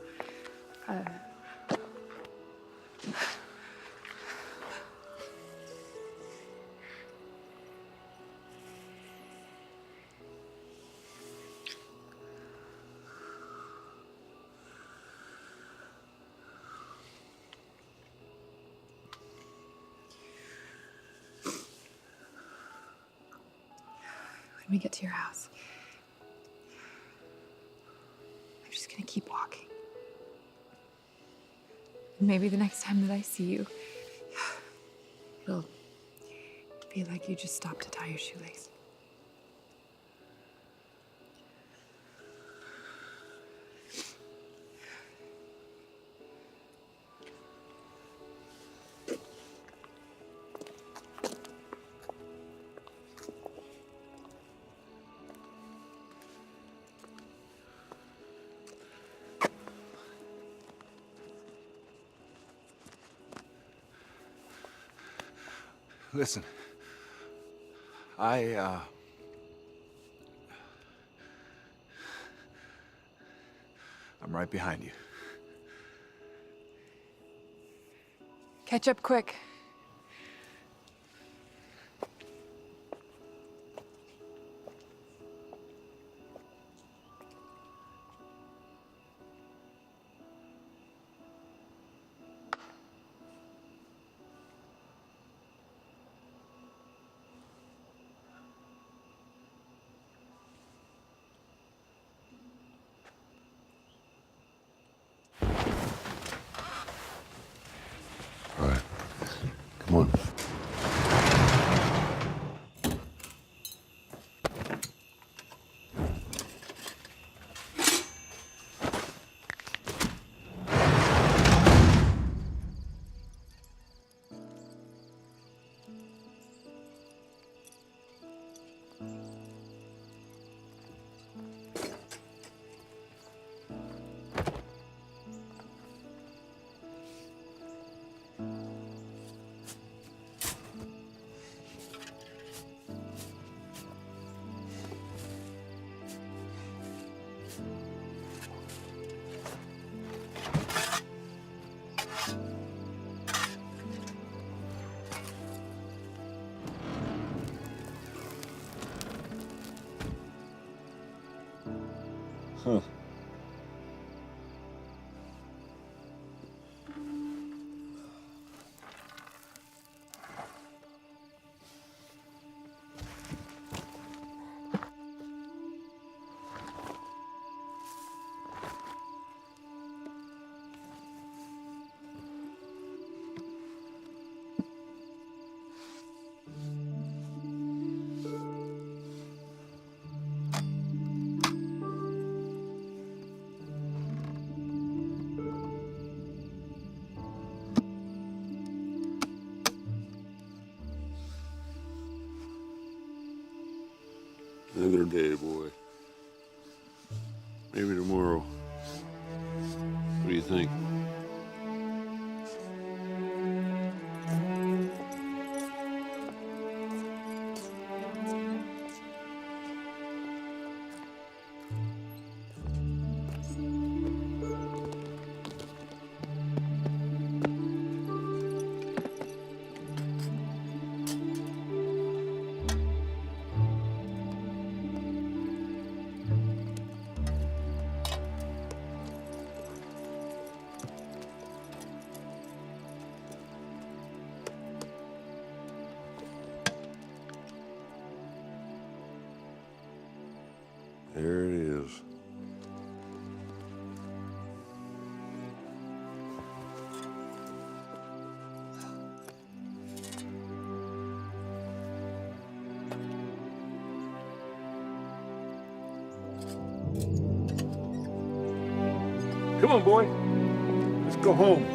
When we get to your house, I'm just gonna keep walking. And maybe the next time that I see you, it'll be like you just stopped to tie your shoelace.
Listen, I'm right behind you.
Catch up quick.
All right. Come on. Huh. Another day, boy. Maybe tomorrow. What do you think? There it is. Come on, boy. Let's go home.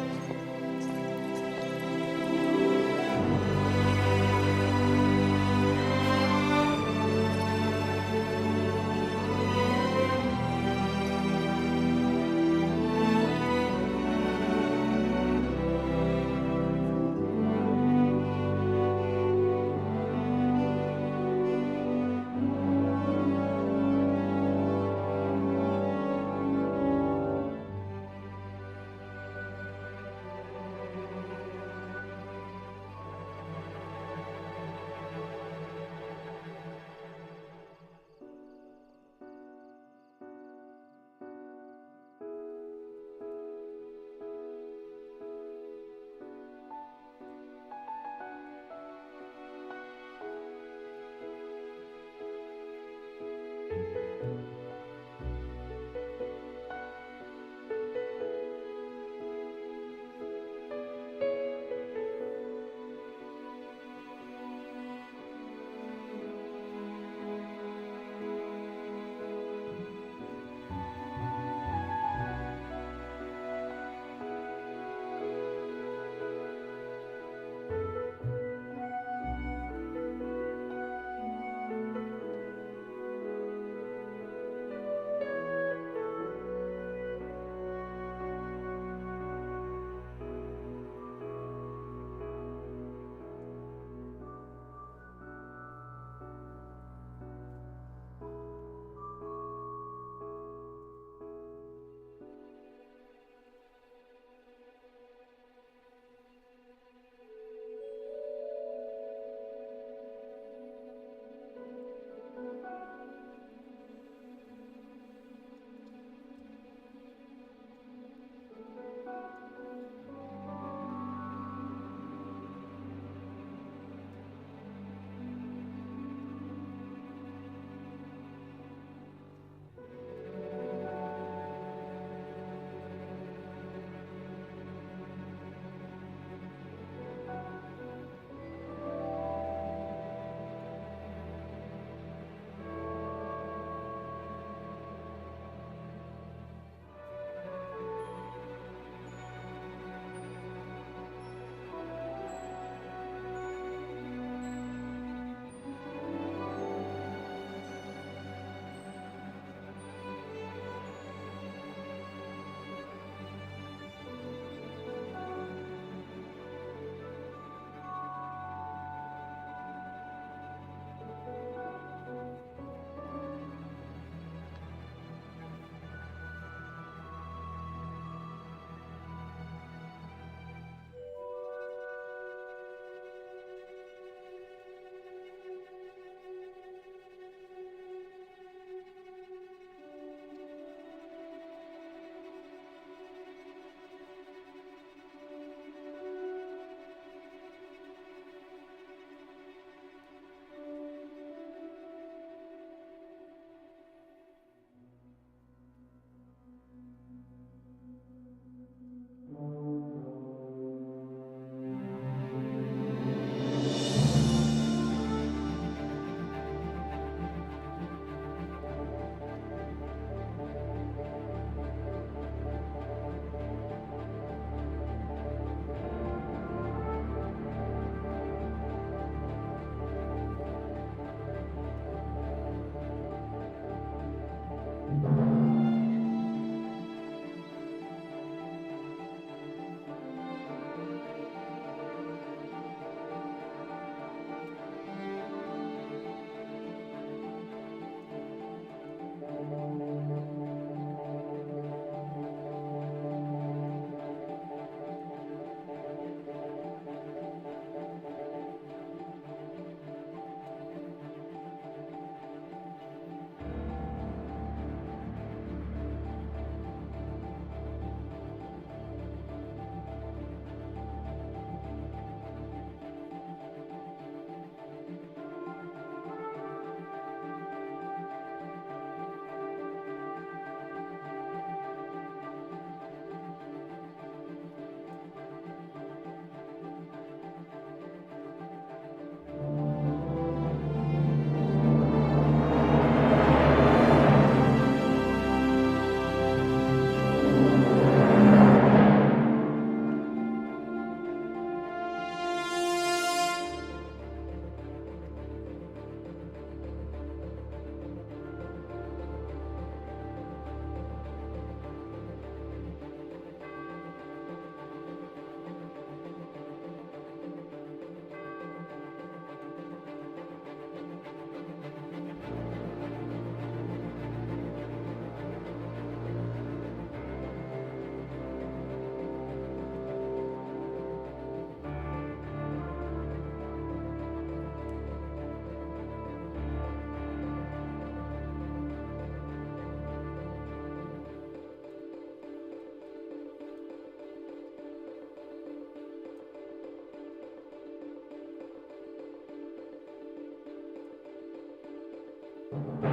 Thank